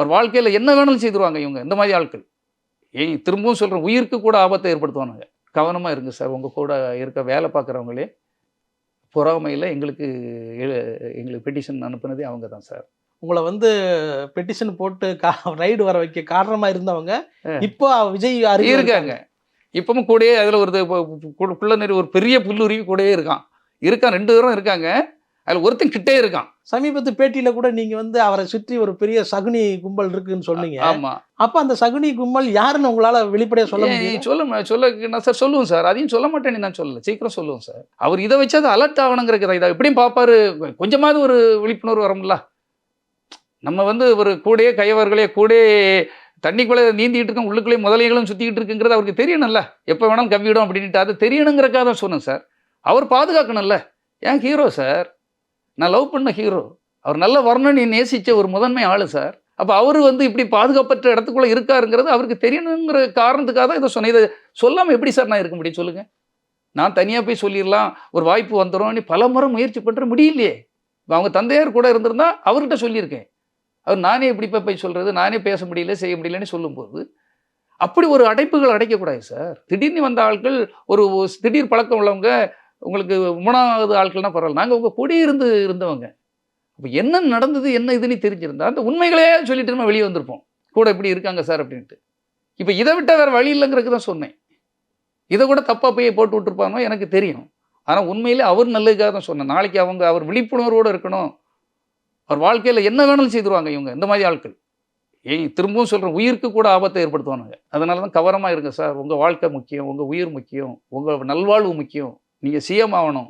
அவர் வாழ்க்கையில் என்ன வேணாலும் செய்துருவாங்க இவங்க. இந்த மாதிரி ஆட்கள். திரும்பவும் சொல்கிறேன், உயிருக்கு கூட ஆபத்தை ஏற்படுத்துவானுங்க. கவனமாக இருங்க சார். உங்கள் கூட இருக்க வேலை பார்க்குறவங்களே பொறாமையில் எங்களுக்கு பெட்டிஷன் அனுப்புனதே அவங்க தான் சார். உங்களை வந்து பெட்டிஷன் போட்டு ரைடு வர வைக்க காரணமா இருந்தவங்க இப்போ விஜய் இருக்காங்க. இப்பவும் கூடயே அதில் ஒரு பெரிய புல்லுருவி கூடயே இருக்கான். 2 பேரும் இருக்காங்க. அதில் ஒருத்தன் கிட்டே இருக்கான். சமீபத்து பேட்டியில கூட நீங்க வந்து அவரை சுற்றி ஒரு பெரிய சகுனி கும்பல் இருக்குன்னு சொன்னீங்க. ஆமா. அப்ப அந்த சகுனி கும்பல் யாருன்னு உங்களால வெளிப்படையா சொல்ல முடியும்? நான் சார் சொல்லுவோம் சார். அதையும் சொல்ல மாட்டேன்னு நான் சொல்லல. சீக்கிரம் சொல்லுவோம் சார். அவர் இதை வச்சு அதை அலர்ட் ஆகணுங்கிறத இதை எப்படியும் பார்ப்பாரு. கொஞ்சமாவது ஒரு விழிப்புணர்வு வரும்ல. நம்ம வந்து ஒரு கூடயே கையவர்களே கூடயே தண்ணிக்குள்ளே நீந்திட்டு இருக்கோம், உள்ளுக்குள்ளே முதலைகளும் சுற்றிக்கிட்டு இருக்குங்கிறது அவருக்கு தெரியணும்ல. எப்போ வேணாலும் கவ்விடும் அப்படின்ட்டு அது தெரியணுங்கிறக்காக தான் சொன்னேன் சார். அவர் பாதுகாக்கணும்ல. ஏன் ஹீரோ சார், நான் லவ் பண்ண ஹீரோ. அவர் நல்ல வரணும்னு நேசித்த ஒரு முதன்மை ஆளு சார். அப்போ அவர் வந்து இப்படி பாதுகாப்பற்ற இடத்துக்குள்ளே இருக்காருங்கிறது அவருக்கு தெரியணுங்கிற காரணத்துக்காக தான் இதை சொன்னேன். இதை சொல்லாமல் எப்படி சார் நான் இருக்க முடியும் சொல்லுங்கள். நான் தனியாக போய் சொல்லிடலாம், ஒரு வாய்ப்பு வந்துடும், நீ பல முறை முயற்சி பண்ணுற முடியலையே. இப்போ அவங்க தந்தையார் கூட இருந்திருந்தா அவர்கிட்ட சொல்லியிருக்கேன். அவர் நானே இப்படிப்பா போய் சொல்கிறது, நானே பேச முடியல செய்ய முடியலன்னு சொல்லும்போது அப்படி ஒரு அடைப்புகள் அடைக்கக்கூடாது சார். திடீர்னு வந்த ஆட்கள் ஒரு திடீர் பழக்கம் உள்ளவங்க, உங்களுக்கு 3வது ஆட்கள்னா பரவாயில்ல. நாங்கள் உங்கள் கூடயே இருந்தவங்க. அப்போ என்ன நடந்தது என்ன இதுன்னு தெரிஞ்சிருந்தா அந்த உண்மைகளே சொல்லிட்டு நம்ம வெளியே வந்திருப்போம். கூட இப்படி இருக்காங்க சார் அப்படின்ட்டு. இப்போ இதை விட்டால் வேறு வழி இல்லைங்கிறதுக்கு தான் சொன்னேன். இதை கூட தப்பாக போய் போட்டு விட்டுருப்பானோ எனக்கு தெரியும். ஆனால் உண்மையிலே அவர் நல்லதுக்காக தான் சொன்னேன். நாளைக்கு அவர் விழிப்புணர்வோடு இருக்கணும். அவர் வாழ்க்கையில் என்ன வேணாலும் செய்துருவாங்க இவங்க. இந்த மாதிரி ஆட்கள். திரும்பவும் சொல்கிறேன், உயிருக்கு கூட ஆபத்தை ஏற்படுத்துவானுங்க. அதனால தான் கவனமாக இருங்க சார். உங்கள் வாழ்க்கை முக்கியம், உங்கள் உயிர் முக்கியம், உங்கள் நல்வாழ்வு முக்கியம். நீங்கள் சிஎம் ஆகணும்.